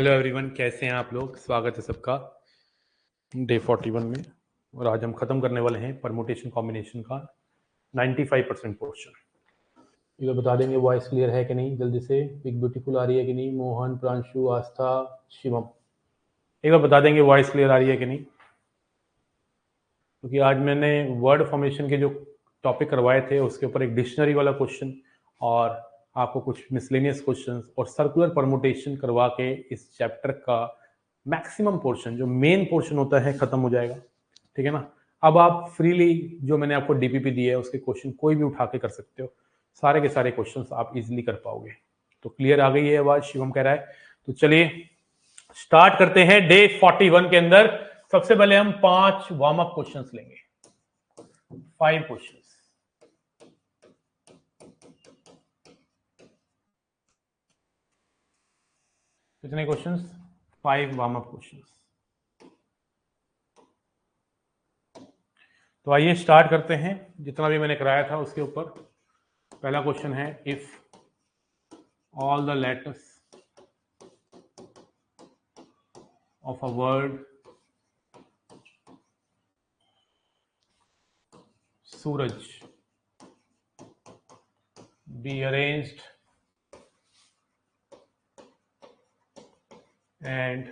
Hello everyone, कैसे हैं आप लोग। स्वागत है सबका डे 41 में। और आज हम ख़त्म करने वाले हैं परमुटेशन कॉम्बिनेशन का 95% पोर्शन। ये बता देंगे वॉइस क्लियर है कि नहीं जल्दी से। बिग ब्यूटीफुल आ रही है कि नहीं। मोहन, प्रांशु, आस्था, शिवम, एक बार बता देंगे वॉइस क्लियर आ रही है कि नहीं। क्योंकि आज मैंने वर्ड फॉर्मेशन के जो टॉपिक करवाए थे उसके ऊपर एक डिक्शनरी वाला क्वेश्चन और आपको कुछ मिसलेनियस क्वेश्चंस और सर्कुलर परमुटेशन करवा के इस चैप्टर का मैक्सिमम पोर्शन जो मेन पोर्शन होता है खत्म हो जाएगा। ठीक है ना। अब आप फ्रीली जो मैंने आपको डीपीपी दी है उसके क्वेश्चन कोई भी उठा के कर सकते हो। सारे के सारे क्वेश्चंस आप इजीली कर पाओगे। तो क्लियर आ गई है आवाज, शिवम कह रहा है। तो चलिए स्टार्ट करते हैं डे 41 के अंदर। सबसे पहले हम 5 वार्म अप क्वेश्चंस लेंगे। 5 क्वेश्चंस। कितने क्वेश्चंस? 5 warm up questions. तो आइए स्टार्ट करते हैं जितना भी मैंने कराया था उसके ऊपर। पहला क्वेश्चन है, if all the letters of a word Suraj be arranged and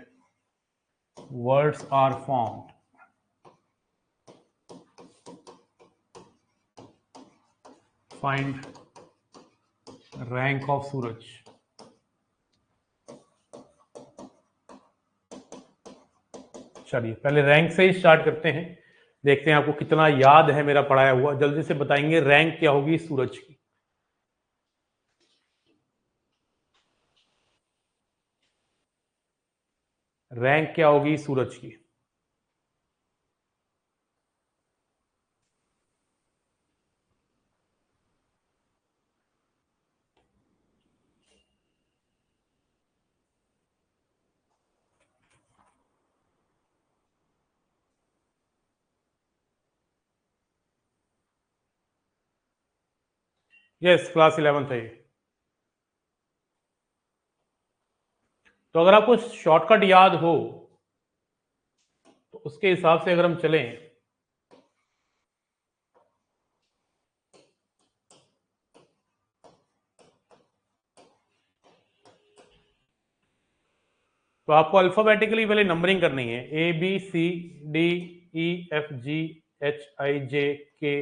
words are formed, find rank of Suraj। चलिए पहले रैंक से ही स्टार्ट करते हैं, देखते हैं आपको कितना याद है मेरा पढ़ाया हुआ। जल्दी से बताएंगे रैंक क्या होगी सूरज की। रैंक क्या होगी सूरज की? यस, क्लास 11th है ये। तो अगर आपको शॉर्टकट याद हो तो उसके हिसाब से अगर हम चलें तो आपको अल्फाबेटिकली पहले नंबरिंग करनी है। A B C D E F G H I J K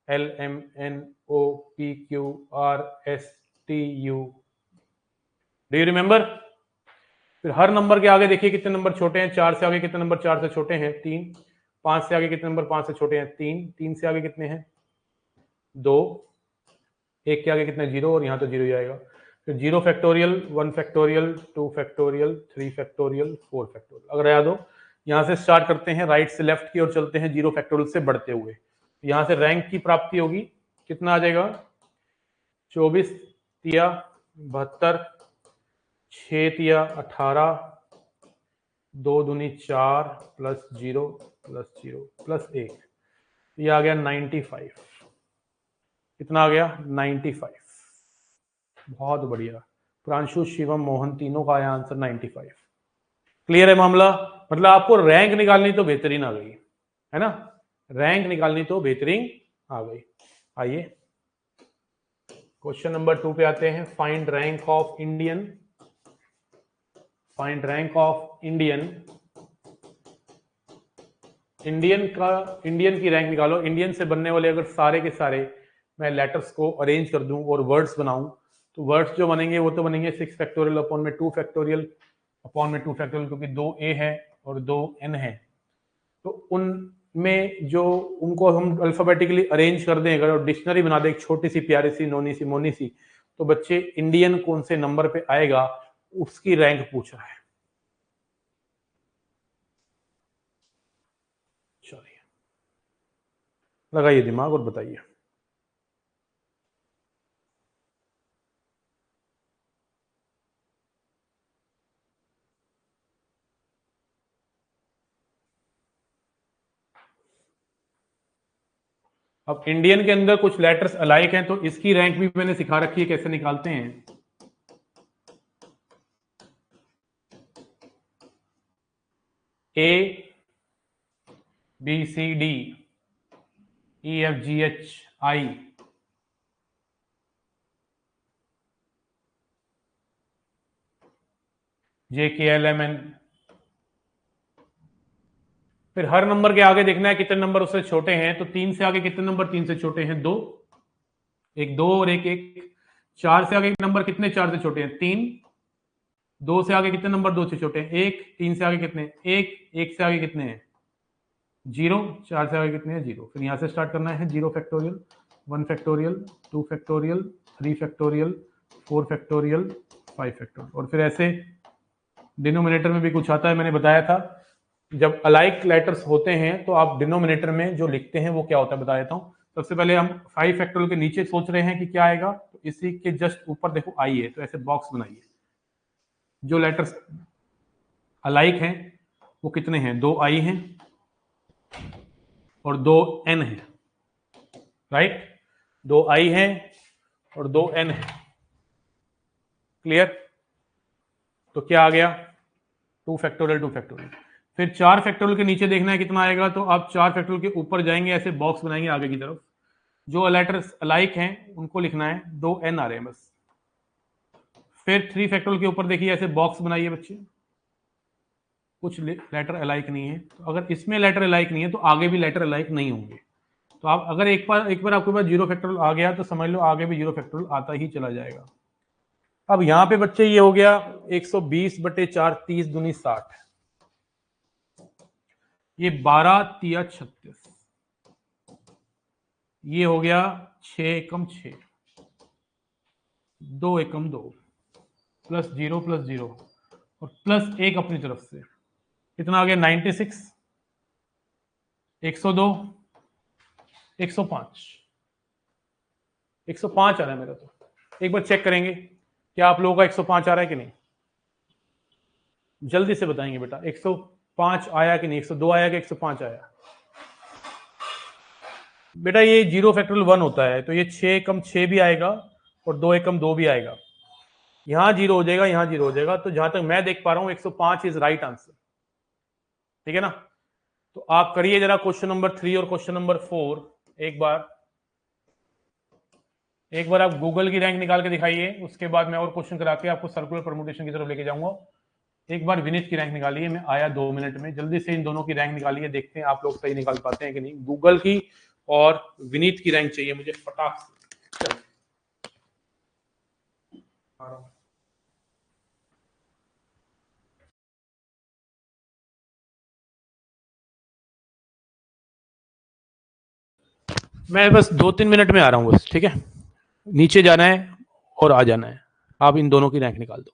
L M N O P Q R S T U. Do you remember? फिर हर नंबर के आगे देखिए कितने नंबर छोटे हैं। 4 से आगे कितने नंबर 4 से छोटे हैं? 3। 5 से आगे कितने नंबर 5 से छोटे हैं? 3। 3 से आगे कितने हैं? 2। 1 के आगे कितने? 0, और यहाँ तो 0 ही आएगा। फिर 0 factorial, 1 factorial, 2 factorial, 3 factorial, 4 factorial. अगर याद हो यहाँ से स्टार्ट करते हैं, राइट से लेफ्ट की ओर चलते हैं 0 फैक्टोरियल से बढ़ते हुए। यहाँ से रैंक की प्राप्ति होगी, कितना आ जाएगा? 24 तिया 72, 6 तिया 18, 2 दूनी 4 प्लस 0 प्लस 0 प्लस 1, ये आ गया 95। कितना आ गया? 95। बहुत बढ़िया। प्रांशु, शिवम, मोहन तीनों का आया आंसर 95। क्लियर है मामला? मतलब आपको रैंक निकालनी तो बेहतरीन आ गई है ना। रैंक निकालनी तो बेहतरीन आ गई। आइए क्वेश्चन नंबर 2 पे आते हैं। Find rank of Indian. Find rank of Indian. Indian की रैंक निकालो। इंडियन से बनने वाले अगर सारे के सारे मैं लेटर्स को अरेंज कर दूं और वर्ड्स बनाऊं तो वर्ड्स जो बनेंगे वो तो बनेंगे 6 फैक्टोरियल अपॉन में 2 फैक्टोरियल अपॉन में 2 फैक्टोरियल, क्योंकि 2 ए है और 2 एन है। तो उनमें जो उनको हम अल्फाबेटिकली अरेंज कर दें अगर और डिक्शनरी बना दें, एक छोटी सी प्यारी सी नोनी सी मोनी सी, तो बच्चे इंडियन कौन से नंबर पे आएगा उसकी रैंक पूछ रहा है। चलिए लगाइए दिमाग और बताइए। अब इंडियन के अंदर कुछ लेटर्स अलाइक हैं तो इसकी रैंक भी मैंने सिखा रखी है कैसे निकालते हैं। A B C D E F G H I, J K L M N. फिर हर नंबर के आगे देखना है कितने नंबर उससे छोटे हैं। तो 3 से आगे कितने नंबर 3 से छोटे हैं? 2, एक 2 और एक 1। 4 से आगे नंबर कितने 4 से छोटे हैं? 3। 2 से आगे कितने नंबर 2 से छोटे हैं? 1। 3 से आगे कितने? 1। 1 से आगे कितने हैं? 0। 4 से आगे कितने हैं? 0। फिर यहां से स्टार्ट करना है। 0 factorial, 1 factorial, 2 factorial, 3 factorial, 4 factorial, 5 factorial. और फिर ऐसे डिनोमिनेटर में भी कुछ आता है, मैंने बताया था। जब अलाइक लेटर्स होते हैं तो आप डिनोमिनेटर में जो लिखते हैं वो क्या होता है बता देता हूं। सबसे पहले हम 5 फैक्टोरियल के नीचे सोच रहे हैं कि क्या आएगा, तो इसी के जस्ट ऊपर देखो आई है, तो ऐसे बॉक्स बनाइए। जो लेटर्स अलाइक हैं वो कितने हैं? 2 आई हैं और 2 एन है, राइट। 2 आई हैं और 2 एन है। क्लियर? तो क्या आ गया? 2 फैक्टोरियल, 2 फैक्टोरियल। फिर 4 फैक्टोरियल के नीचे देखना है कितना आएगा, तो आप 4 फैक्टोरियल के ऊपर जाएंगे, ऐसे बॉक्स बनाएंगे आगे की तरफ। जो लेटर्स अलाइक हैं उनको लिखना है, 2 एन आ रहे हैं बस। फिर 3 फैक्टोरियल के ऊपर देखिए, ऐसे बॉक्स बनाइए बच्चे। कुछ लेटर अलाइक नहीं है, तो अगर इसमें लेटर अलाइक नहीं है तो आगे भी लेटर अलाइक नहीं होंगे। तो आप अगर एक बार आपके पास 0 फैक्टोरियल आ गया तो समझ लो आगे भी 0 फैक्टोरियल आता ही चला जाएगा। अब यहां पे बच्चे ये हो गया 120/4, 30 दूनी 60, ये 12 तिया 36, ये हो गया 6 एकम 6, 2 एकम 2, प्लस 0 प्लस 0 और प्लस 1 अपनी तरफ से कितना आ गया? 96, 102, 105। 105 आ रहा है मेरा। तो एक बार चेक करेंगे क्या आप लोगों का 105 आ रहा है कि नहीं। जल्दी से बताएंगे बेटा, 105 आया कि नहीं? 102 आया कि 105 आया? बेटा ये 0 फैक्टोरियल 1 होता है, तो ये 6 एकम 6 भी आएगा और 2 एकम 2 भी आएगा। यहां 0 हो जाएगा, यहां 0 हो जाएगा। तो जहां तक मैं देख पा रहा हूं 105 इज राइट आंसर। ठीक है ना? तो आप करिए जरा क्वेश्चन नंबर 3 और क्वेश्चन नंबर 4 एक बार आप गूगल की रैंक निकाल के दिखाइए। उसके बाद मैं और क्वेश्चन करा के आपको सर्कुलर परमुटेशन की तरफ लेके जाऊंगा। एक बार विनीत की रैंक निकालिए, मैं आया 2 मिनट में। जल्दी से इन दोनों की रैंक निकालिए, देखते हैं आप लोग सही निकाल पाते हैं कि नहीं। गूगल की और विनीत की रैंक चाहिए मुझे फटाक से। चल आ रहा हूं। मैं बस 2-3 मिनट में आ रहा हूँ बस, ठीक है। नीचे जाना है और आ जाना है। आप इन दोनों की रैंक निकाल दो।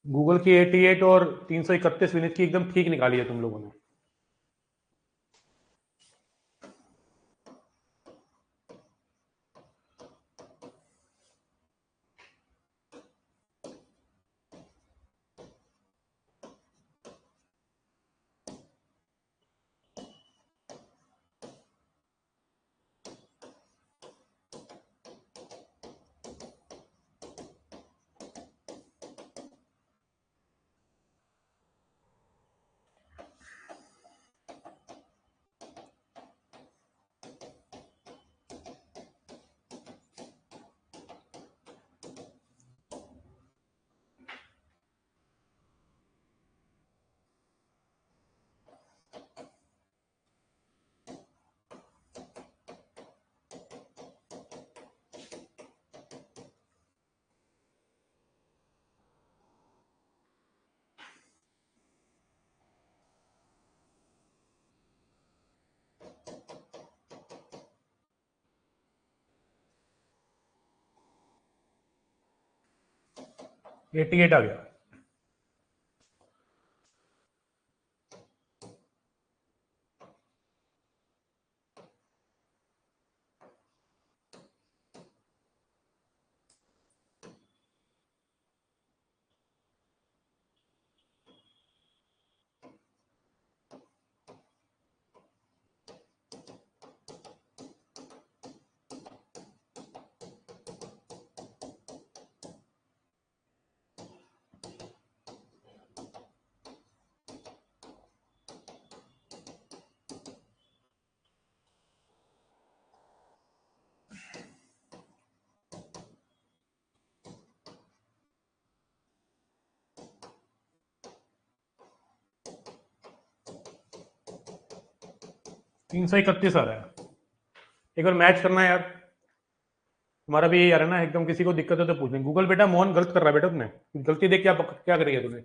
गूगल की 88 और 331 विनीत की एकदम ठीक निकाली है तुम लोगों ने। एटी एट आ गया। तीन सौ इकतीस आ रहा है। एक बार मैच करना है यार, तुम्हारा भी यार है ना, एकदम किसी को दिक्कत है तो पूछ लें। गूगल बेटा मोहन गलत कर रहा है बेटा, तुमने गलती देख क्या करी है तूने?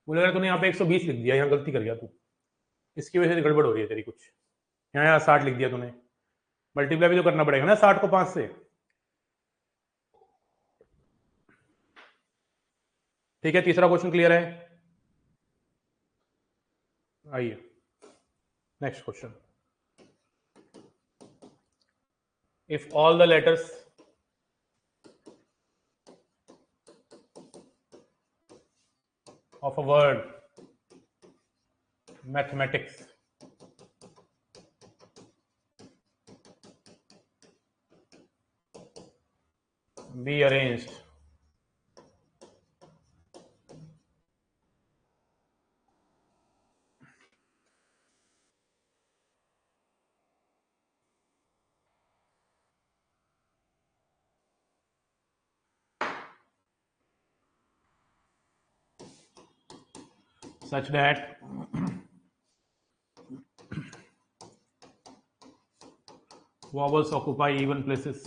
मुझे लगा तूने यहाँ पे 120 लिख दिया, यहाँ गलती कर गया तू, इसकी वजह से गड़बड़ हो रही है तेरी कुछ। यहाँ 60 लिख दिया तूने, मल्टीप्लाई भी तो करना पड़ेगा ना 60 को 5 से। ठीक है, तीसरा क्वेश्चन क्लियर है? आइए next question. If all the letters of a word mathematics be arranged such that vowels occupy even places,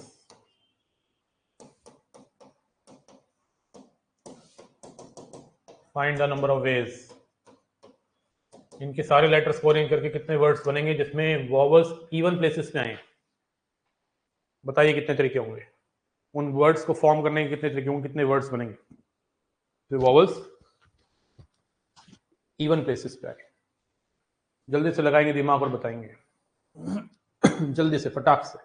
find the number of ways। इनके सारे लेटर्स को अरेंज करके कितने वर्ड्स बनेंगे जिसमें वॉवल्स इवन प्लेसेस में आए? बताइए कितने तरीके होंगे? उन वर्ड्स को फॉर्म करने के कितने तरीके होंगे, कितने वर्ड्स बनेंगे जो वॉवल्स इवन प्लेसेस पे आए? जल्दी से लगाएंगे दिमाग और बताएंगे जल्दी से फटाक से।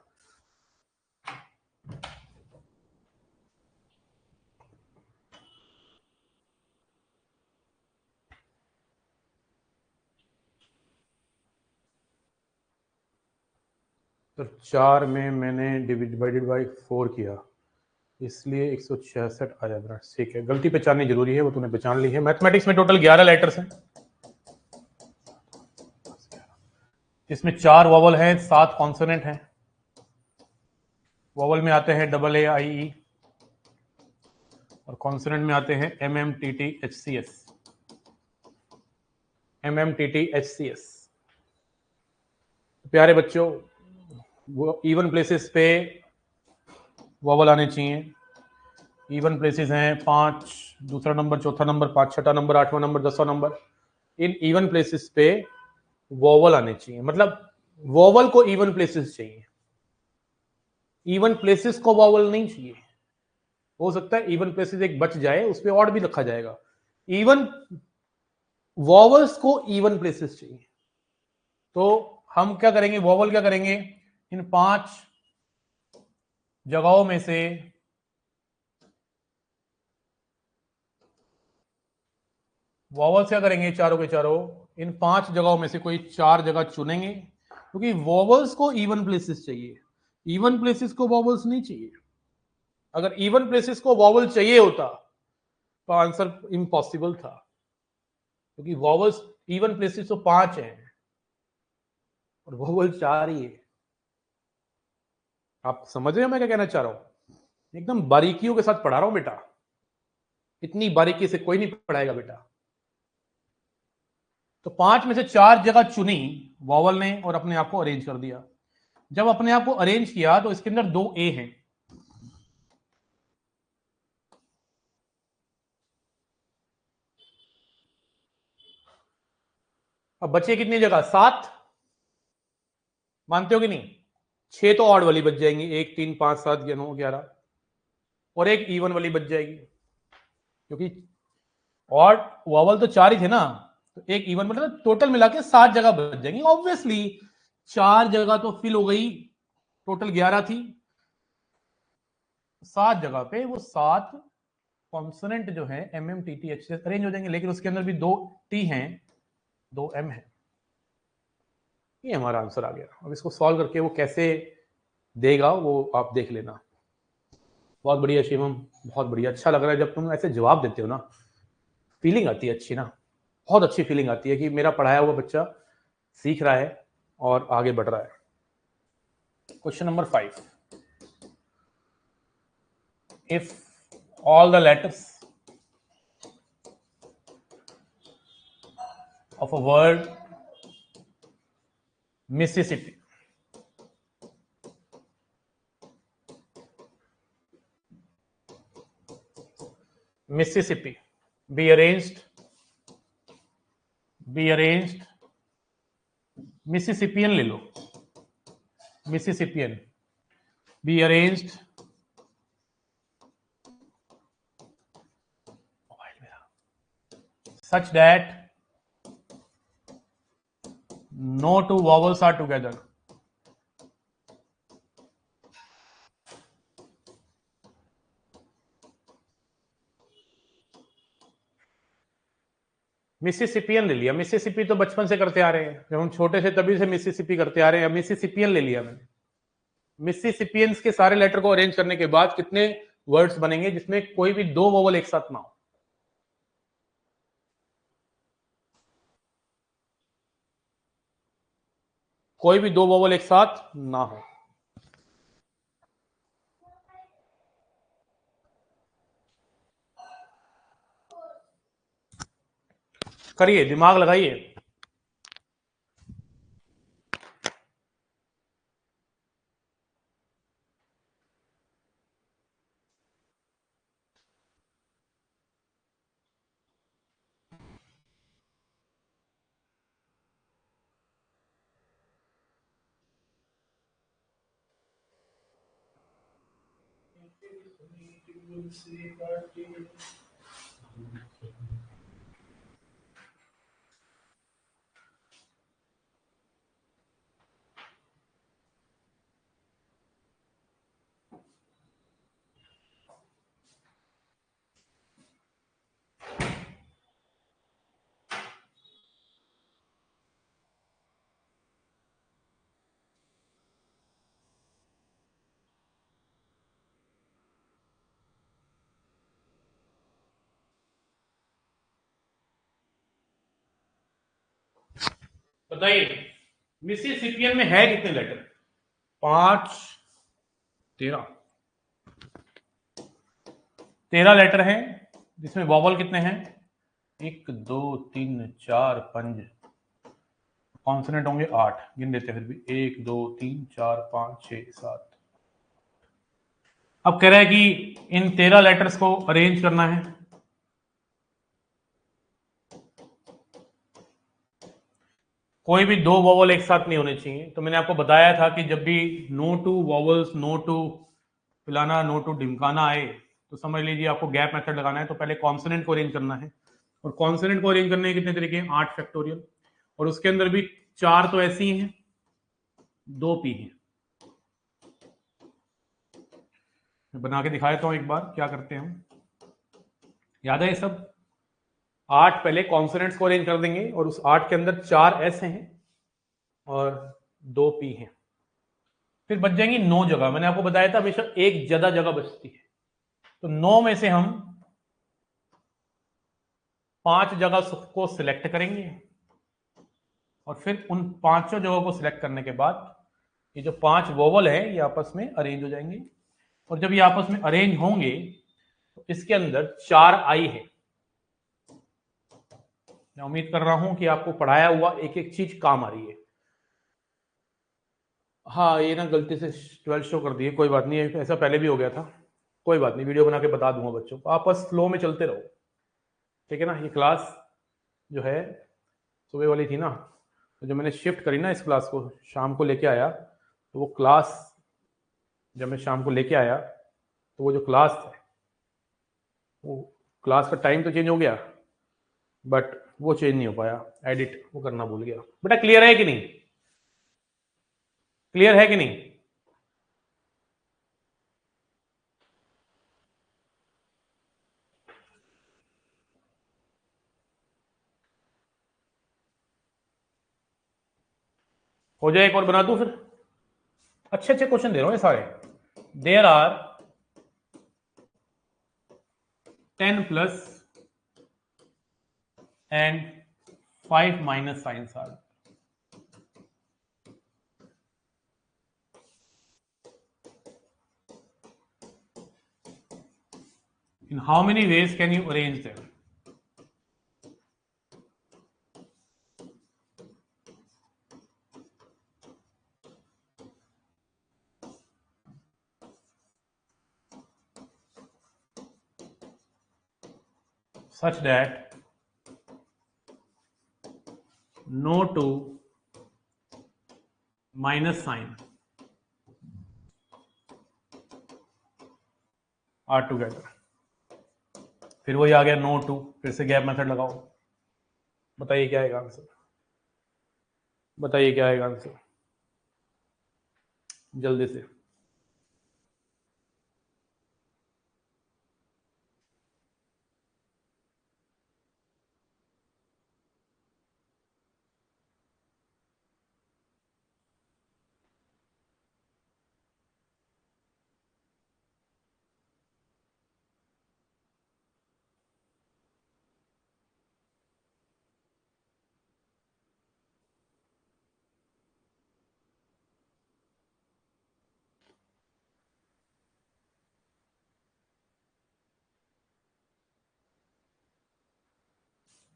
तो 4 में मैंने डिवाइडेड बाई 4 किया, इसलिए 166 आया मेरा। ठीक है, गलती पहचाननी जरूरी है, वो तूने पहचान ली है। मैथमेटिक्स में टोटल 11 लेटर्स हैं, इसमें 4 वॉवल हैं, 7 कॉन्सोनेंट हैं। वॉवल में आते हैं AAIE और कॉन्सोनेंट में आते हैं MMTTHCS। MMTTHCS। प्यारे बच्चों, वो इवन प्लेसेस पे वॉवल आने चाहिए। इवन प्लेसेस हैं 5, दूसरा नंबर, चौथा नंबर, 5, छठा नंबर, 8वां नंबर, 10वां नंबर। इन इवन प्लेसेस पे वॉवल आने चाहिए, मतलब वॉवल को इवन प्लेसेस चाहिए, इवन प्लेसेस को वॉवल नहीं चाहिए। हो सकता है इवन प्लेसेस एक बच जाए, उस पर ऑड भी रखा जाएगा, इवन वॉवल्स को इवन प्लेसेस चाहिए, तो हम क्या करेंगे, वॉवल क्या करेंगे, इन 5 जगहों में से वॉवल्स क्या करेंगे, चारों के चारों इन 5 जगहों में से कोई 4 जगह चुनेंगे, क्योंकि वॉवल्स को इवन प्लेसेस चाहिए, इवन प्लेसेस को वॉवल्स नहीं चाहिए। अगर इवन प्लेसेस को वॉवल चाहिए होता तो आंसर इम्पॉसिबल था, क्योंकि वॉवल्स इवन प्लेसेस तो 5 हैं और वॉवल 4 ही है। आप समझ रहे हो मैं क्या कहना चाह रहा हूं? एकदम बारीकियों के साथ पढ़ा रहा हूं बेटा, इतनी बारीकी से कोई नहीं पढ़ाएगा बेटा। तो 5 में से 4 जगह चुनी वॉवल ने और अपने आप को अरेंज कर दिया। जब अपने आप को अरेंज किया तो इसके अंदर 2 ए हैं, अब बचे कितनी जगह, 7, मानते हो कि नहीं? 6 तो ऑड वाली बच जाएंगी, 1 3 5 7 9 11, और एक इवन वाली बच जाएगी, क्योंकि ऑड वॉवल तो 4 ही थे ना, तो एक इवन, मतलब टोटल मिला के 7 जगह बच जाएंगी। ऑब्वियसली 4 जगह तो फिल हो गई, टोटल 11 थी, 7 जगह पे वो 7 कॉन्सोनेंट जो है MMTTH से अरेंज हो जाएंगे, लेकिन उसके अंदर भी 2 T हैं 2 M है। ये हमारा आंसर आ गया। अब इसको सॉल्व करके वो कैसे देगा वो आप देख लेना। बहुत बढ़िया शिवम, बहुत बढ़िया, अच्छा लग रहा है जब तुम ऐसे जवाब देते हो ना, फीलिंग आती है अच्छी ना, बहुत अच्छी फीलिंग आती है कि मेरा पढ़ाया हुआ बच्चा सीख रहा है और आगे बढ़ रहा है। Question number 5, if all the letters of a word Mississippi be arranged Mississippian ले लो, Mississippian be arranged such that no 2 vowels are together. Mississippian ले लिया, मिसिसिपी तो बचपन से करते आ रहे हैं, जब हम छोटे से तभी से मिसिसिपी करते आ रहे हैं, मिसिसिपियन ले लिया मैंने। मिसिसिपियंस के सारे लेटर को अरेंज करने के बाद कितने वर्ड्स बनेंगे जिसमें कोई भी 2 वोवल एक साथ ना हो? कोई भी 2 वोवल एक साथ ना हो। करिए, दिमाग लगाइए। बताइए मिसिसिपियन में है कितने लेटर? 5 13 लेटर हैं, जिसमें वॉवल कितने हैं? 1 2 3 4 5, कॉन्सोनेंट होंगे 8, गिन देते हैं फिर भी, 1 2 3 4 5 6 7। अब कह रहा है कि इन 13 लेटर्स को अरेंज करना है। कोई भी 2 वॉवल एक साथ नहीं होने चाहिए। तो मैंने आपको बताया था कि जब भी no to vowels, no to पिलाना, नो टू ढिमकाना आए तो समझ लीजिए आपको गैप मेथड लगाना है। तो पहले कॉन्सोनेंट को अरेंज करना है, और कॉन्सोनेंट को अरेंज करने के कितने तरीके हैं? 8 फैक्टोरियल। और उसके अंदर भी 4 तो ऐसी ही हैं, 2 पी हैं। बना के दिखा देता हूं एक बार क्या करते हैं हम। याद है ये सब? 8 पहले कॉन्सोनेंट्स को अरेंज कर देंगे और उस 8 के अंदर 4 एस हैं और 2 पी हैं। फिर बच जाएंगी 9 जगह। मैंने आपको बताया था हमेशा एक ज्यादा जगह बचती है, तो 9 में से हम 5 जगह को सिलेक्ट करेंगे और फिर उन 5 जगहों को सिलेक्ट करने के बाद ये जो 5 वोवल है ये आपस में अरेंज हो जाएंगे। और जब ये आपस में अरेंज होंगे तो इसके अंदर 4 आई है। मैं उम्मीद कर रहा हूं कि आपको पढ़ाया हुआ एक एक चीज काम आ रही है। हाँ, ये ना गलती से 12 शो कर दिए, कोई बात नहीं, ऐसा पहले भी हो गया था, कोई बात नहीं, वीडियो बना के बता दूंगा बच्चों को। आप बस फ्लो में चलते रहो, ठीक है ना। ये क्लास जो है सुबह वाली थी ना, तो जब मैंने शिफ्ट करी ना इस क्लास को, शाम को लेके आया, तो वो क्लास जब मैं शाम को लेके आया तो वो जो क्लास था, वो क्लास का टाइम तो चेंज हो गया बट वो चेंज नहीं हो पाया, एडिट वो करना भूल गया। बेटा क्लियर है कि नहीं? क्लियर है कि नहीं? हो जाए, एक और बना दूं फिर। अच्छे अच्छे क्वेश्चन दे रहा हूं ये सारे। There are 10 plus and 5 minus signs are. In how many ways can you arrange them? Such that no two minus sign are together. फिर वही आ गया नो टू, फिर से गैप मेथड लगाओ। बताइए क्या आएगा आंसर? बताइए क्या आएगा आंसर जल्दी से।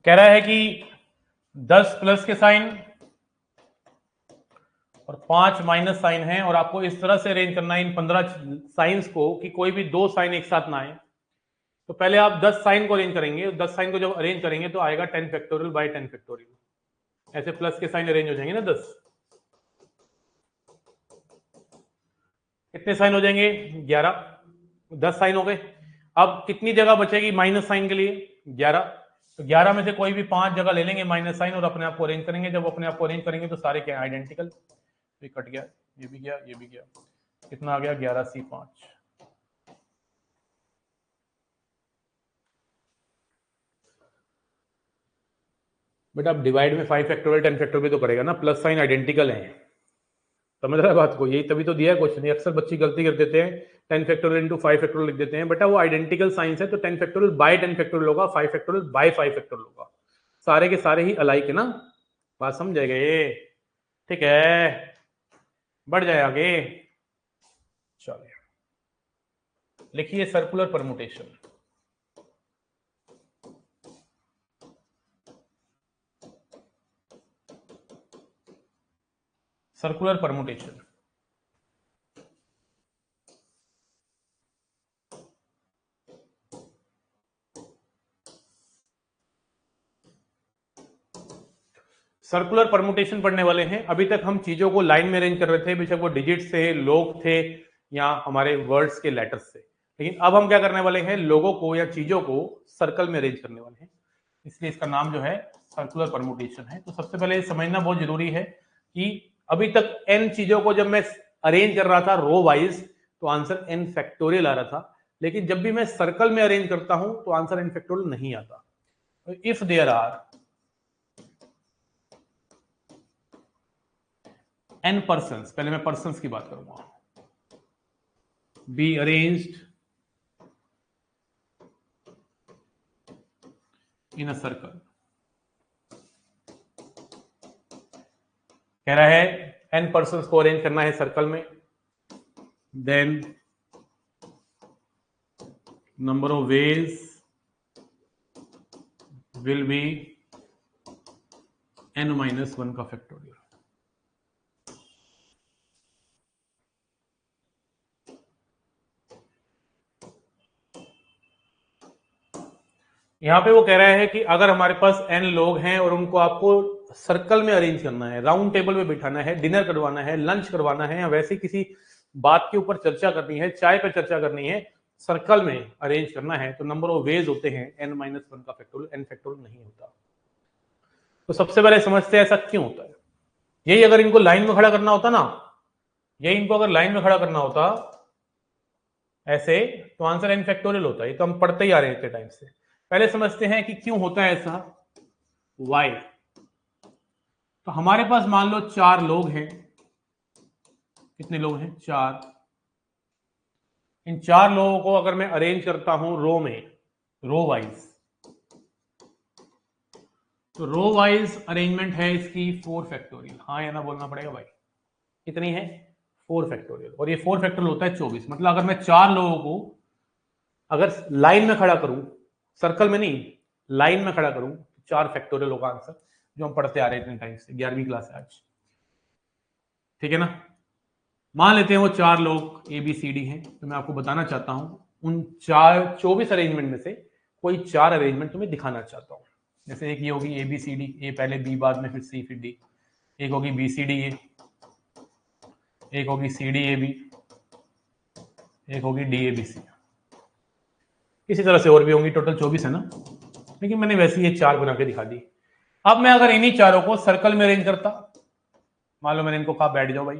कह रहा है कि 10 प्लस के साइन और 5 माइनस साइन है और आपको इस तरह से अरेंज करना है इन 15 साइंस को कि कोई भी 2 साइन एक साथ ना आए। तो पहले आप 10 साइन को अरेंज करेंगे, 10 साइन को जब अरेंज करेंगे तो आएगा 10 फैक्टोरियल बाय 10 फैक्टोरियल। ऐसे प्लस के साइन अरेंज हो जाएंगे ना 10। कितने साइन हो जाएंगे? 11। 10 साइन हो गए। अब कितनी जगह बचेगी माइनस साइन के लिए? 11। तो 11 में से कोई भी 5 जगह ले लेंगे माइनस साइन और अपने आप को अरेंज करेंगे। जब अपने आप को अरेंज करेंगे तो सारे क्या आइडेंटिकल। तो ये कट गया, ये भी गया, ये भी गया। कितना आ गया? 11C5। बेटा अब डिवाइड में 5 फैक्टोरियल 10 फैक्टोरियल तो करेगा ना, प्लस साइन आइडेंटिकल है। समझ रहा है बात को? यही तभी तो दिया है क्वेश्चन। अक्सर बच्चे गलती कर देते हैं, 10 फैक्टोरियल इंटू 5 फैक्टोरियल लिख देते हैं। बेटा वो आइडेंटिकल साइंस है, तो 10 फैक्टोरियल बाय 10 फैक्टोरियल होगा, 5 फैक्टोरियल बाय 5 फैक्टोरियल होगा। सारे के सारे ही अलाइक है ना, बात समझ गए? ठीक है, बढ़ जाए आगे। चलिए लिखिए circular permutation. Circular permutation circular permutation पढ़ने वाले हैं। अभी तक हम चीजों को लाइन में अरेंज कर रहे थे, बेशक वो डिजिट से, लोग थे या हमारे वर्ड्स के लेटर्स से। लेकिन अब हम क्या करने वाले हैं? लोगों को या चीजों को सर्कल में अरेंज करने वाले हैं। इसलिए इसका नाम जो है सर्कुलर परमुटेशन है। तो सबसे पहले समझना बहुत जरूरी है कि अभी तक n चीजों को जब मैं अरेंज कर रहा था रो वाइज तो आंसर n फैक्टोरियल आ रहा था, लेकिन जब भी मैं सर्कल में अरेंज करता हूं तो आंसर n फैक्टोरियल नहीं आता। If there are n persons, पहले मैं पर्सन्स की बात करूंगा, be arranged in a circle, कह रहा है n पर्सन्स को अरेंज करना है सर्कल में, then number of ways will be n-1 का फैक्टोरियल। यहां पे वो कह रहा है कि अगर हमारे पास n लोग हैं और उनको आपको सर्कल में अरेंज करना है, राउंड टेबल में बिठाना है, डिनर करवाना है, लंच करवाना है, या वैसे किसी बात के ऊपर चर्चा करनी है, चाय पे चर्चा करनी है, सर्कल में अरेंज करना है, तो नंबर ऑफ वेज होते हैं n-1 का फैक्टोरियल, n फैक्टोरियल नहीं होता। तो सबसे पहले समझते हैं ऐसा क्यों होता है। यही अगर इनको लाइन में खड़ा करना होता ना, यही इनको अगर लाइन में खड़ा करना होता ऐसे, तो आंसर n फैक्टोरियल होता है। ये तो हम पढ़ते ही आ रहे हैं इतने टाइम से। पहले समझते हैं कि क्यों होता है ऐसा, वाई। तो हमारे पास मान लो 4 लोग हैं, कितने लोग हैं, 4। इन 4 लोगों को अगर मैं अरेंज करता हूं रो में, रो वाइज, तो रो वाइज अरेंजमेंट है इसकी 4 फैक्टोरियल, हाँ या ना बोलना पड़ेगा भाई, कितनी है 4 फैक्टोरियल, और ये 4 फैक्टोरियल होता है 24। मतलब अगर मैं 4 लोगों को अगर लाइन में खड़ा करूं, सर्कल में नहीं, लाइन में खड़ा करूं, 4 फैक्टोरियल होगा आंसर, जो हम पढ़ते आ रहे हैं इतने टाइम से, 11वीं क्लास है आज, ठीक है ना। मान लेते हैं वो 4 लोग ए बी सी डी हैं, तो मैं आपको बताना चाहता हूं उन 24 अरेंजमेंट में से कोई 4 अरेंजमेंट तुम्हें दिखाना चाहता हूं। जैसे एक ये होगी ए बी सी डी, ए पहले बी बाद में फिर सी फिर डी, एक होगी बी सी डी ए, एक होगी सी डी ए बी, एक होगी डी ए बी सी, इसी तरह से और भी होंगी, टोटल 24 है ना, लेकिन मैंने वैसे ये 4 बना के दिखा दी। अब मैं अगर इन्हीं चारों को सर्कल में अरेंज करता, मान लो मैंने इनको कहा बैठ जाओ भाई,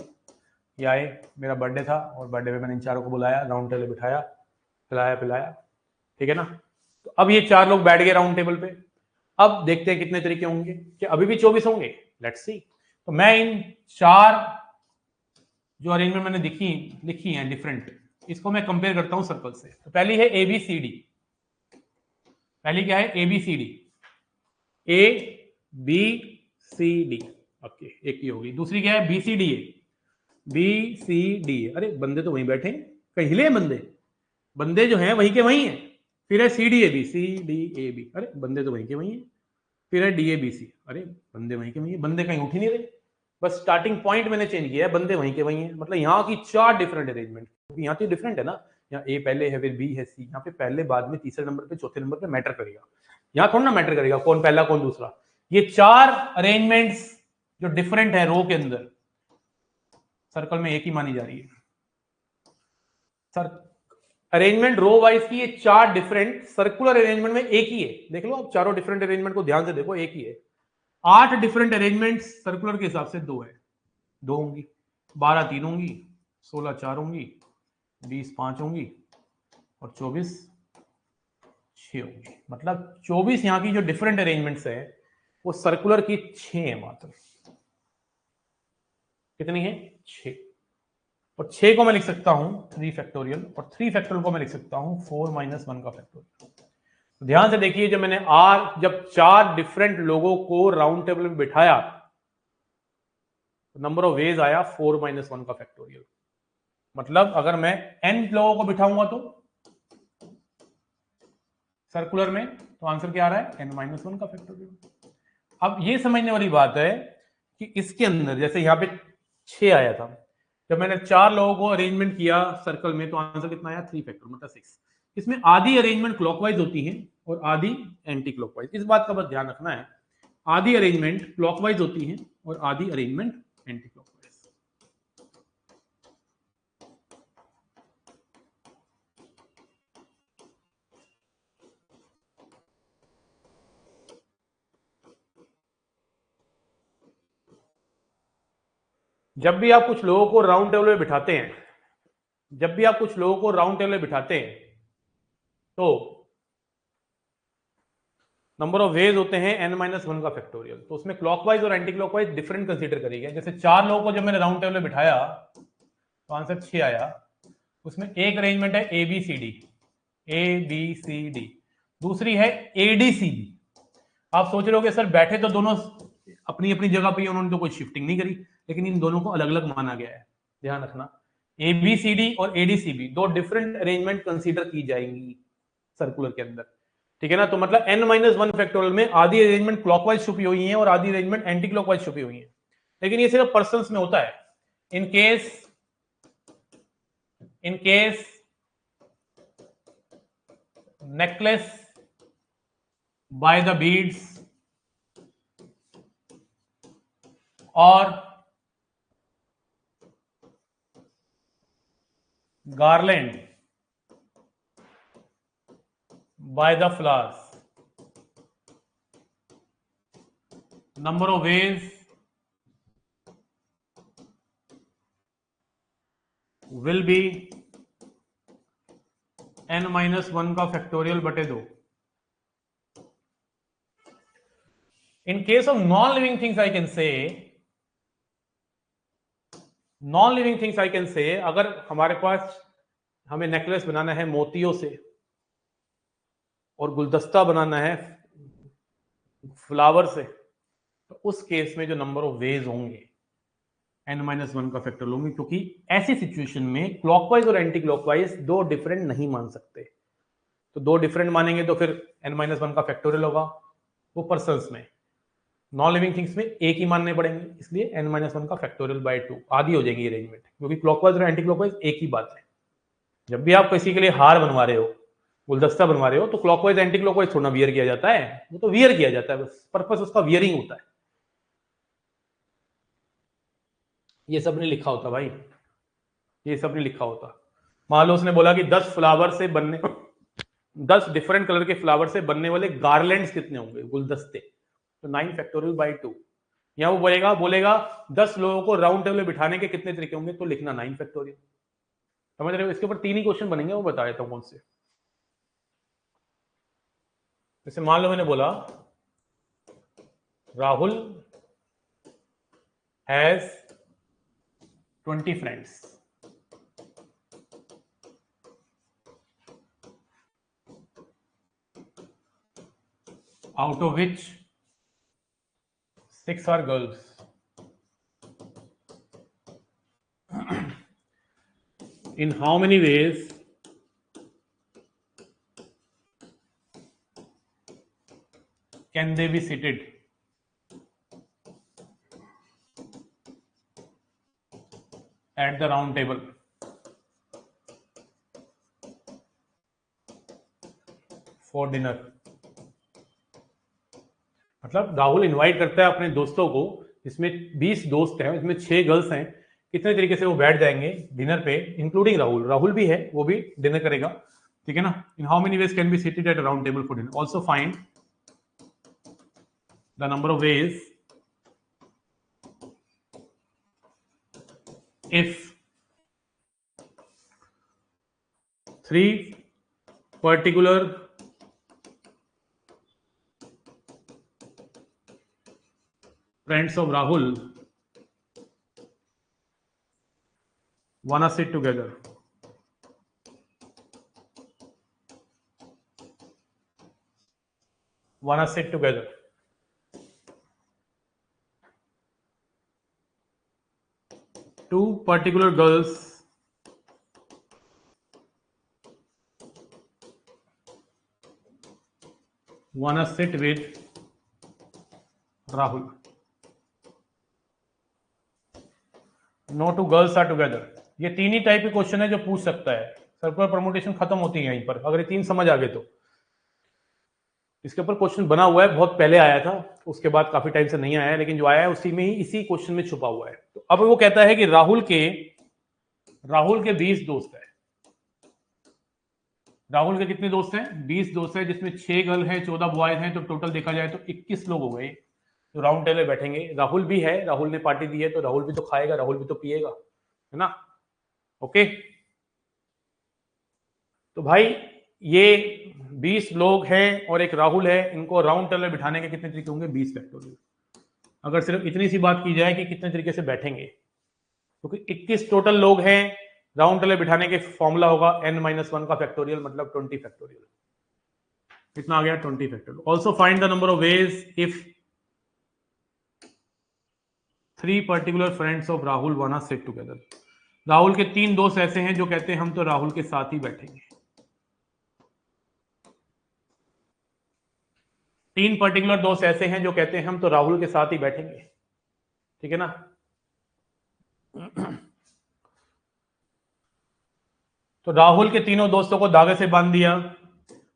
ये आए, मेरा बर्थडे था और बर्थडे पे मैंने इन चारों को बुलाया, राउंड टेबल बिठाया, खिलाया पिलाया, ठीक है ना। तो अब ये 4 लोग बैठ गए राउंड टेबल पे। अब देखते हैं कितने तरीके होंगे, क्या अभी भी 24 होंगे, लेट्स सी। तो मैं इन 4 जो अरेंजमेंट मैंने लिखी हैं डिफरेंट, इसको मैं कंपेयर करता हूं सर्कल से। तो पहली है ए बी सी डी, पहली क्या है A B C D, A B C D, okay, एक ही होगी। दूसरी क्या है B C D A, B C D A, अरे बंदे तो वहीं बैठे हैं, कहीं हिले हैं बंदे, बंदे जो हैं वहीं के वहीं हैं। फिर है C D A B, C D A B, अरे बंदे तो वहीं के वहीं हैं। फिर है डी ए बी सी, अरे बंदे वहीं के वहीं हैं, बंदे कहीं उठ ही नहीं रहे, बस स्टार्टिंग पॉइंट मैंने चेंज किया है, बंदे वहीं के वहीं हैं। मतलब यहाँ की 4 डिफरेंट अरेंजमेंट, क्योंकि यहाँ तो डिफरेंट है ना, यहाँ ए पहले है फिर बी है सी, यहाँ पे पहले बाद में तीसरे नंबर पे चौथे नंबर पे मैटर करेगा, यहाँ थोड़ा ना मैटर करेगा कौन पहला कौन दूसरा। ये 4 अरेंजमेंट्स जो डिफरेंट है रो के अंदर, सर्कल में एक ही मानी जा रही है। सर अरेंजमेंट रो वाइज की ये 4 डिफरेंट, सर्कुलर अरेंजमेंट में एक ही है, देख लो आप चारों डिफरेंट अरेंजमेंट को ध्यान से देखो, एक ही है। 8 डिफरेंट अरेंजमेंट सर्कुलर के हिसाब से 2 है, 2 होंगी, 12 3 होंगी, 16 4 होंगी, 20 5 होंगी, और 24 6 होंगी। मतलब 24 यहाँ की जो डिफरेंट अरेंजमेंट्स है वो सर्कुलर की 6 है मात्र, कितनी है 6। और 6 को मैं लिख सकता हूं 3 फैक्टोरियल, और 3 फैक्टोरियल को मैं लिख सकता हूं 4-1 का फैक्टोरियल। ध्यान से देखिए, जब मैंने जब 4 डिफरेंट लोगों को राउंड टेबल में बिठाया तो नंबर ऑफ वेज आया 4-1 का फैक्टोरियल। मतलब अगर मैं n लोगों को बिठाऊंगा तो सर्कुलर में, तो आंसर क्या आ रहा है n-1 का फैक्टोरियल। अब ये समझने वाली बात है कि इसके अंदर जैसे यहां पे 6 आया था, जब मैंने 4 लोगों को अरेंजमेंट किया सर्कल में तो आंसर कितना आया 3 फैक्टर, मतलब 6। इसमें आधी अरेंजमेंट क्लॉकवाइज होती है और आधी एंटी क्लॉकवाइज, इस बात का बस ध्यान रखना है, आधी अरेंजमेंट क्लॉकवाइज होती है और आधी अरेंजमेंट एंटी क्लॉकवाइज। जब भी आप कुछ लोगों को राउंड टेबल में बिठाते हैं, जब भी आप कुछ लोगों को राउंड टेबल में बिठाते हैं तो नंबर ऑफ वेज होते हैं n-1 का फैक्टोरियल। तो उसमें क्लॉकवाइज और एंटी क्लॉकवाइज डिफरेंट कंसीडर करेंगे। जैसे 4 लोगों को जब मैंने राउंड टेबल में बिठाया तो आंसर 6 आया। उसमें एक अरेंजमेंट है ABCD, ABCD, दूसरी है ADCB। आप सोच रहे हो कि सर बैठे तो दोनों अपनी अपनी जगह पे, उन्होंने तो कोई शिफ्टिंग नहीं करी, लेकिन इन दोनों को अलग अलग माना गया है। ध्यान रखना, ABCD और ADCB दो डिफरेंट अरेंजमेंट कंसीडर की जाएंगी सर्कुलर के अंदर, ठीक है ना। तो मतलब n-1 फैक्टोरियल में आधी अरेंजमेंट क्लॉकवाइज छुपी हुई है और आधी अरेंजमेंट एंटी क्लॉकवाइज छुपी हुई है, लेकिन ये सिर्फ पर्संस में होता है। In case necklace by the beads or garland by the flowers, number of ways will be n-1 का फैक्टोरियल बटे 2। In case of non-living things I can say, non-living things I can say, अगर हमारे पास हमें necklace बनाना है मोतियों से और गुलदस्ता बनाना है फ्लावर से, तो उस केस में जो नंबर ऑफ वेज होंगे n-1 का फैक्टोरियल होंगे, क्योंकि ऐसी सिचुएशन में क्लॉकवाइज और एंटी क्लॉकवाइज दो डिफरेंट नहीं मान सकते। तो दो डिफरेंट मानेंगे तो फिर n-1 का फैक्टोरियल होगा। वो पर्संस में, नॉन लिविंग थिंग्स में एक ही मानने पड़ेंगे, इसलिए n-1 का फैक्टोरियल बाय 2 आधी हो जाएगी अरेंजमेंट, क्योंकि क्लॉकवाइज और एंटी क्लॉकवाइज एक ही बात है। जब भी आप किसी के लिए हार बनवा रहे हो, गुलदस्ता बनवा रहे हो, तो क्लॉकवाइज एंटी क्लॉकवाइज थोड़ा वियर किया जाता है, वो तो वियर किया जाता है, बस पर्पस उसका वियरिंग होता है। ये सब नहीं लिखा होता भाई, ये सब नहीं लिखा होता। मान लो उसने बोला कि 10 फ्लावर से बनने 10 डिफरेंट कलर के फ्लावर से बनने वाले गार्लैंड्स कितने होंगे, गुलदस्ते, तो 9 फैक्टोरियल बाय 2। यहां वो बोलेगा 10 लोगों को राउंड टेबल में बिठाने के कितने तरीके होंगे, तो लिखना 9 फैक्टोरियल। समझ रहे हो? इसके ऊपर 3 ही क्वेश्चन बनेंगे, वो बता देता हूं कौन से। जैसे मान लो मैंने बोला Rahul has 20 friends, out of which 6 are girls. In how many ways can they be seated at the round table for dinner? मतलब राहुल इनवाइट करता है अपने दोस्तों को, जिसमें 20 दोस्त हैं, इसमें 6 गर्ल्स हैं, कितने तरीके से वो बैठ जाएंगे डिनर पे, इंक्लूडिंग राहुल। राहुल भी है, वो भी डिनर करेगा, ठीक है ना। In how many ways can be seated at a round table for dinner, also find the number of veg if 3 particular friends of Rahul wanna sit together. Wanna sit together. Two particular girls wanna sit with Rahul. No two girls are together. ये 3 ही type के question है जो पूछ सकता है। Circular permutation खत्म होती है यहीं पर, अगर ये 3 समझ आ गए तो। इसके ऊपर क्वेश्चन बना हुआ है, बहुत पहले आया था, उसके बाद काफी टाइम से नहीं आया है, लेकिन जो आया है उसी में ही, इसी क्वेश्चन में छुपा हुआ है। तो अब वो कहता है कि राहुल के 20 दोस्त है। राहुल के कितने दोस्त हैं? 20 दोस्त हैं, जिसमें 6 गर्ल है, 14 बॉयज हैं, तो टोटल देखा जाए तो 21 लोग हो गए। तो राउंड टेबल बैठेंगे, राहुल भी है, राहुल ने पार्टी दी है तो राहुल भी तो खाएगा, राहुल भी तो पिएगा, है ना। ओके, तो भाई ये 20 लोग हैं और एक राहुल है, इनको राउंड टेबल में बिठाने के कितने तरीके होंगे? 20 फैक्टोरियल। अगर सिर्फ इतनी सी बात की जाए कि कितने तरीके से बैठेंगे, क्योंकि 21 टोटल लोग हैं, राउंड टेबल बिठाने के फॉर्मूला होगा n-1 का फैक्टोरियल, मतलब 20 फैक्टोरियल। कितना आ गया? 20 factorial. Also find the number of veg if 3 particular friends of Rahul वाना सिट टुगेदर। राहुल के 3 दोस्त ऐसे हैं जो कहते हैं हम तो राहुल के साथ ही बैठेंगे। 3 पर्टिकुलर दोस्त ऐसे हैं जो कहते हैं हम तो राहुल के साथ ही बैठेंगे, ठीक है ना। तो राहुल के तीनों दोस्तों को धागे से बांध दिया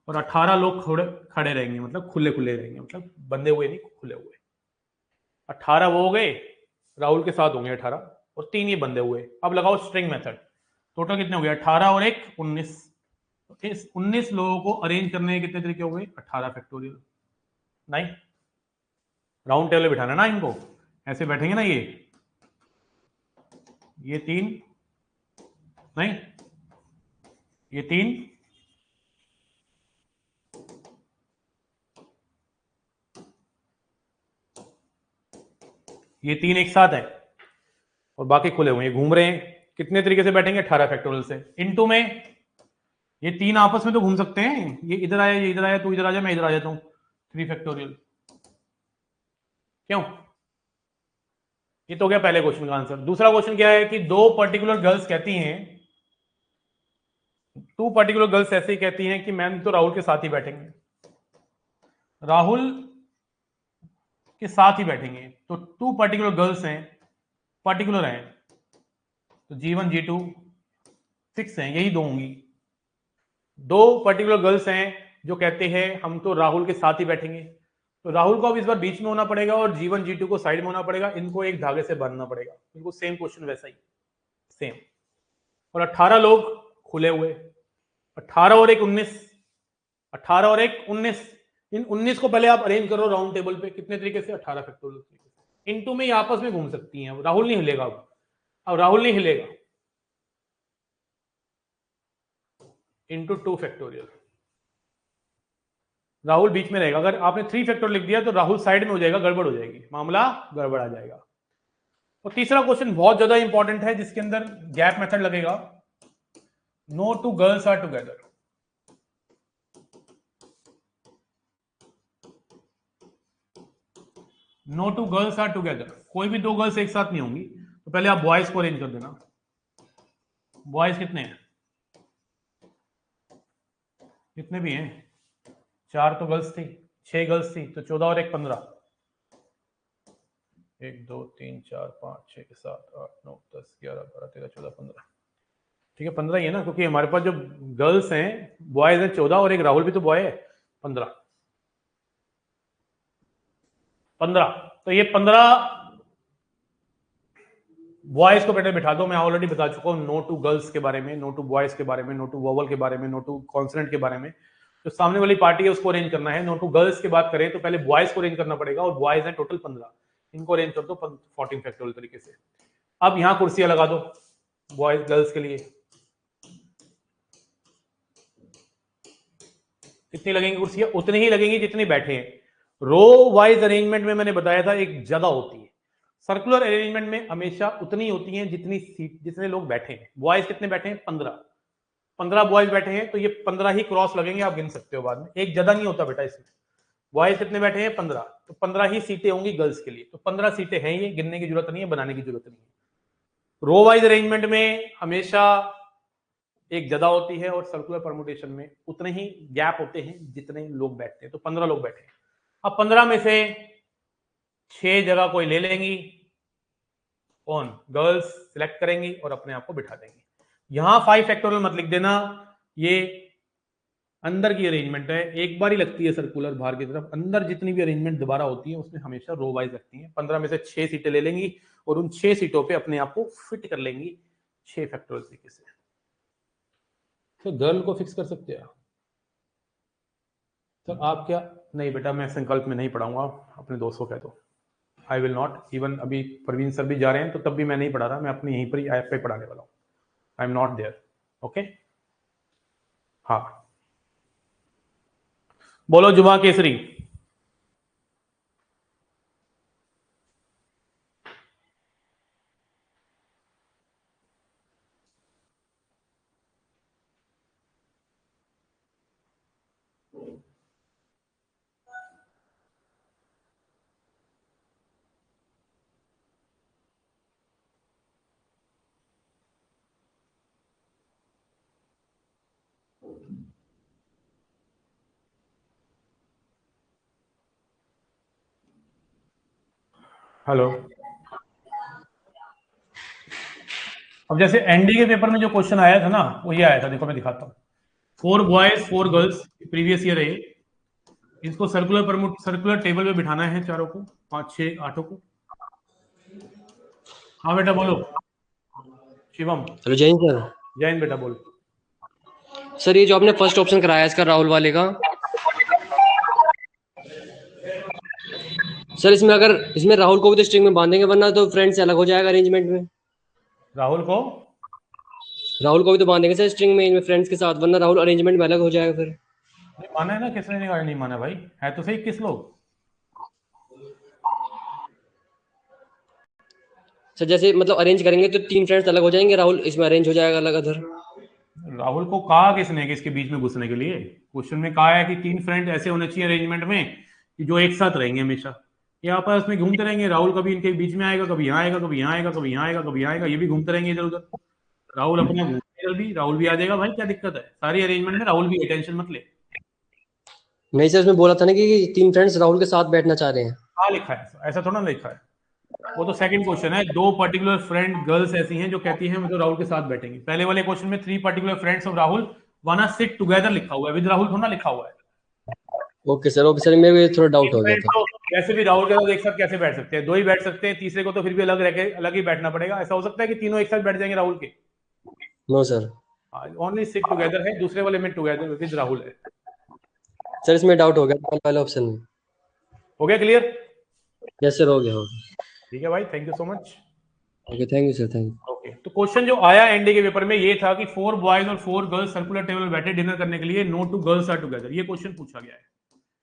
और 18 लोग खड़े रहेंगे, मतलब खुले खुले रहेंगे, मतलब बंधे हुए नहीं, खुले हुए। 18 वो हो गए, राहुल के साथ होंगे 18, और 3 ये बंधे हुए। अब लगाओ स्ट्रिंग मेथड। टोटल कितने हो गए? 18 और 1 19। इस 19 लोगों को अरेंज करने के कितने तरीके हो गए? 18 फैक्टोरियल। नहीं, राउंड टेबल बिठाना ना इनको, ऐसे बैठेंगे ना ये 3, नहीं ये 3, ये 3 एक साथ है और बाकी खुले हुए, घूम रहे हैं। कितने तरीके से बैठेंगे? 18 फैक्टोरियल से। इनटू में ये 3 आपस में तो घूम सकते हैं, ये इधर आया, ये इधर आया, तू इधर आ जा, मैं इधर आ जाता हूं, 3 फैक्टोरियल। क्यों? ये तो हो गया पहले क्वेश्चन का आंसर। दूसरा क्वेश्चन क्या है कि 2 पर्टिकुलर गर्ल्स कहती हैं, 2 पर्टिकुलर गर्ल्स ऐसे ही कहती हैं कि मैम तो राहुल के साथ ही बैठेंगे, राहुल के साथ ही बैठेंगे। तो 2 पर्टिकुलर गर्ल्स हैं, पर्टिकुलर हैं, तो G1 G2 फिक्स हैं, यही 2 होंगी। 2 पर्टिकुलर गर्ल्स हैं जो कहते हैं हम तो राहुल के साथ ही बैठेंगे, तो राहुल को अब इस बार बीच में होना पड़ेगा और G1 G2 को साइड में होना पड़ेगा, इनको एक धागे से बांधना पड़ेगा। बिल्कुल सेम क्वेश्चन वैसा ही, सेम। और 18 लोग खुले हुए, 18 और 1 19, 18 और 1 19। इन 19 को पहले आप अरेंज करो राउंड टेबल पे, कितने तरीके से? 18 फैक्टोरियल तरीके से। इनटू में ये आपस में घूम सकती हैं, राहुल नहीं हिलेगा, अब राहुल नहीं हिलेगा। इंटू 2 फैक्टोरियल, राहुल बीच में रहेगा। अगर आपने 3 फैक्टोरियल लिख दिया तो राहुल साइड में हो जाएगा, गड़बड़ हो जाएगी, मामला गड़बड़ आ जाएगा। और तीसरा क्वेश्चन बहुत ज्यादा इंपॉर्टेंट है, जिसके अंदर गैप मेथड लगेगा। No 2 girls are together, no 2 girls are together, कोई भी 2 गर्ल्स एक साथ नहीं होंगी। तो पहले आप बॉयज को अरेंज कर देना। बॉयज कितने हैं? कितने भी हैं? 4 तो गर्ल्स थी, 6 गर्ल्स थी, तो 14 और 1 15। 1 2 3 4 5 6 7 8 9 10 11 12 13 14 15। ठीक है, 15 ही है ना, क्योंकि हमारे पास जो गर्ल्स हैं, बॉयज हैं 14 और एक राहुल भी तो बॉय है, 15। 15, तो ये 15 बॉयज को पहले बिठा दो। मैं ऑलरेडी बता चुका हूं नो टू गर्ल्स के बारे में, नो टू बॉयज के बारे में, नो टू वोवल के बारे में, नो टू कॉन्सोनेंट के बारे में। जो सामने वाली पार्टी है उसको अरेंज करना है। नो टू गर्ल्स की बात करें तो पहले बॉयज को अरेंज करना पड़ेगा, और बॉयज हैं टोटल 15, इनको अरेंज कर दो 14 फैक्टोरियल तरीके से। अब यहां कुर्सियां लगा दो बॉयज गर्ल्स के लिए। कितनी लगेंगी कुर्सियां? उतनी ही लगेंगी जितनी बैठे हैं। रो वाइज अरेंजमेंट में मैंने बताया था एक जगह होती है, सर्कुलर अरेंजमेंट में हमेशा उतनी होती है जितनी सीट, जितने लोग बैठे हैं। बॉयज कितने बैठे हैं? 15। 15 बॉयज बैठे हैं, तो ये 15 ही क्रॉस लगेंगे, आप गिन सकते हो बाद में, एक ज्यादा नहीं होता बेटा इसमें। बॉयज कितने बैठे हैं? 15, तो 15 ही सीटें होंगी गर्ल्स के लिए, तो 15 सीटें हैं, ये गिनने की जरूरत नहीं है, बनाने की जरूरत नहीं है। रो वाइज अरेंजमेंट में हमेशा एक जगह होती है, और सर्कुलर परमुटेशन में उतने ही गैप होते हैं जितने लोग बैठते हैं, तो 15 लोग बैठे हैं। अब 15 में से 6 जगह कोई ले लेंगी, कौन? गर्ल्स सिलेक्ट करेंगी और अपने आप को बिठा देंगी। यहां 5 फैक्टोरियल मत लिख देना, ये अंदर की अरेंजमेंट है, एक बार ही लगती है सर्कुलर बाहर की तरफ। अंदर जितनी भी अरेंजमेंट दोबारा होती है उसमें हमेशा रो वाइज लगती है। 15 में से 6 सीटें ले लेंगी और उन 6 सीटों पे अपने आप को फिट कर लेंगी 6 फैक्टोरियल तरीके से। तो गर्ल को फिक्स कर सकते हैं। तो आप क्या? नहीं बेटा, मैं संकल्प में नहीं पढ़ाऊंगा, अपने दोस्त को कह दो। आई विल नॉट, इवन अभी परवीन सर भी जा रहे हैं तो तब भी मैं नहीं पढ़ा रहा, मैं अपने यहीं पर ही ऐप पे पढ़ाने वाला हूँ। I am not there. Okay, हाँ बोलो जुमा केसरी। हेलो, अब जैसे एनडी के पेपर में जो क्वेश्चन आया था ना, वो ये आया था, देखो मैं दिखाता हूँ। 4 बॉयज 4 गर्ल्स, प्रीवियस ईयर है। इसको सर्कुलर टेबल पे बिठाना है चारों को, 5 6 8 को। हाँ बेटा बोलो शिवम। Hello Jain sir. जैन बेटा बोल। सर ये जो आपने फर्स्ट ऑप्शन कराया इसका राहुल वाले का, सर इसमें राहुल को भी तो स्ट्रिंग में बांधेंगे, वरना तो फ्रेंड से अलग हो जाएगा अरेंजमेंट में। राहुल को राहुल को भी तो बांधेंगे सर स्ट्रिंग में फ्रेंड्स के साथ, वरना राहुल अरेंजमेंट में अलग हो जाएगा फिर। नहीं माना है ना, किसने नहीं माना भाई, है तो सही 21 लोग। सर जैसे मतलब अरेंज करेंगे तो 3 फ्रेंड्स अलग हो जाएंगे, राहुल इसमें अरेंज हो जाएगा अलग अधर। राहुल को कहा किसने कि इसके बीच में घुसने के लिए? क्वेश्चन में कहा है कि 3 फ्रेंड ऐसे होने चाहिए अरेंजमेंट में कि जो एक साथ रहेंगे हमेशा। ये आपस में घूमते रहेंगे, राहुल कभी इनके बीच में आएगा, कभी यहाँ आएगा, कभी यहाँ आएगा, कभी यहाँ आएगा, कभी यहाँ आएगा, ये भी घूमते रहेंगे इधर उधर। राहुल अपना घूमेगा जल्दी, राहुल भी आ जाएगा भाई, क्या दिक्कत है? सारी अरेंजमेंट में राहुल भी है, टेंशन मत ले। नहीं सर, इसमें बोला था ना कि 3 फ्रेंड्स राहुल के साथ बैठना चाह रहे हैं। हाँ लिखा है, ऐसा थोड़ा ना लिखा है। वो तो सेकंड क्वेश्चन है, 2 पर्टिकुलर फ्रेंड गर्ल्स ऐसी हैं जो कहती हैं मतलब राहुल के साथ बैठेंगे। पहले वाले क्वेश्चन में 3 पर्टिकुलर फ्रेंड्स ऑफ राहुल वाना सिट टुगेदर लिखा हुआ है, विद राहुल थोड़ा लिखा हुआ है। ओके सर, मेरे को ये थोड़ा डाउट 3 हो गया फ्रेंड था। तो वैसे भी राहुल के साथ एक साथ कैसे बैठ सकते हैं? 2 ही बैठ सकते हैं, तीसरे को तो फिर भी अलग रह के अलग ही बैठना पड़ेगा। ऐसा हो सकता है कि तीनों एक साथ बैठ जाएंगे राहुल के? No sir. Only sit together है, दूसरे वाले में टुगेदर विद राहुल है। सर इसमें डाउट हो गया पहले ऑप्शन में। हो गया क्लियर? यस सर, हो गया हो गया। ठीक है भाई, thank you so much. Okay thank you sir, thank you. Okay, तो क्वेश्चन जो आया एनडी के पेपर में ये था कि 4 बॉयज और 4 गर्ल्स सर्कुलर टेबल बैठे डिनर करने के लिए, नो 2 गर्ल्स आर टुगेदर, ये क्वेश्चन पूछा गया है।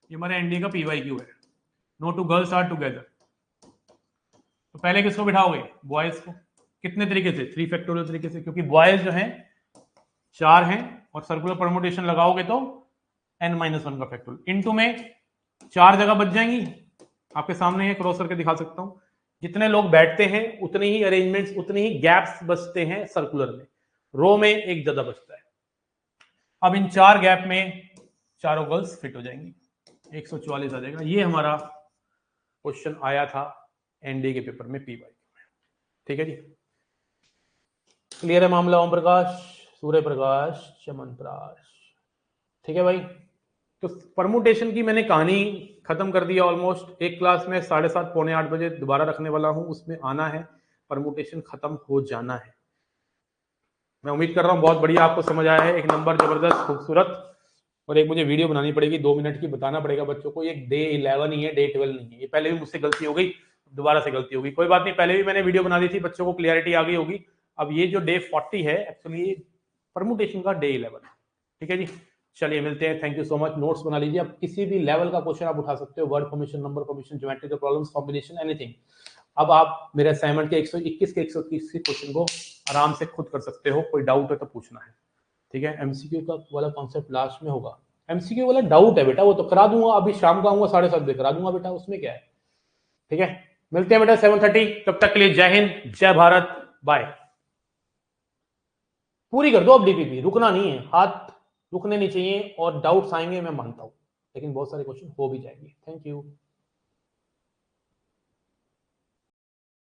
ये हमारे एनडी का पीवाईक्यू है, नो 2 गर्ल्स आर टुगेदर। तो पहले किसको बिठाओगे? बॉयज को। कितने तरीके से? 3 फैक्टोरियल तरीके से, क्योंकि बॉयज जो हैं 4 हैं और सर्कुलर परमुटेशन लगाओगे तो n-1 का फैक्टोरियल इनटू में 4 जगह बच जाएंगी। आपके सामने है, क्रॉस करके दिखा सकता हूं। जितने लोग बैठते हैं उतने ही अरेंजमेंट्स, उतने ही गैप्स बचते हैं सर्कुलर में। रो में एक जगह बचता है। अब इन 4 गैप में चारों गर्ल्स फिट हो जाएंगी, 144 आ जाएगा। ये हमारा क्वेश्चन आया था एनडी के पेपर में पीवाई में। ठीक है जी, क्लियर है मामला? ओम प्रकाश, सूर्य प्रकाश, चमन प्रकाश। ठीक है भाई, तो परमुटेशन की मैंने कहानी खत्म कर दी ऑलमोस्ट। एक क्लास में 7:30 पौने 8 बजे दोबारा रखने वाला हूं, उसमें आना है, परमुटेशन खत्म हो जाना है। मैं उम्मीद कर रहा हूं बहुत बढ़िया आपको समझ आया है, एक नंबर जबरदस्त खूबसूरत। और एक मुझे वीडियो बनानी पड़ेगी 2 मिनट की, बताना पड़ेगा बच्चों को ये डे 11 ही है, डे 12 नहीं है। ये पहले भी मुझसे गलती हो गई, दोबारा से गलती होगी, कोई बात नहीं, पहले भी मैंने वीडियो बना दी थी, बच्चों को क्लियरिटी आ गई होगी। अब ये जो डे 40 है एक्चुअली परमुटेशन का डे 11 है। ठीक है जी, चलिए मिलते हैं, thank you so much. Notes बना लीजिए, अब किसी भी लेवल का क्वेश्चन आप उठा सकते हो, word formation, number formation, geometrical problems, combination, anything. अब आप मेरे असाइनमेंट के 121 के 130 के क्वेश्चन को आराम से खुद कर सकते हो, कोई डाउट है तो पूछना है। ठीक है, एमसीक्यू का वाला कॉन्सेप्ट लास्ट में होगा। एमसीक्यू वाला डाउट है बेटा, वो तो करा दूंगा, अभी शाम को आऊंगा 7:30 बजे करा दूंगा बेटा, उसमें क्या है। ठीक है, मिलते हैं बेटा 7:30, तब तक के लिए जय हिंद, जय भारत, बाय। पूरी कर दो अब डीपीपी, रुकना नहीं है, हाथ रुकने नहीं चाहिए, और डाउट्स आएंगे मैं मानता हूं, लेकिन बहुत सारे क्वेश्चन हो भी जाएंगे। Thank you.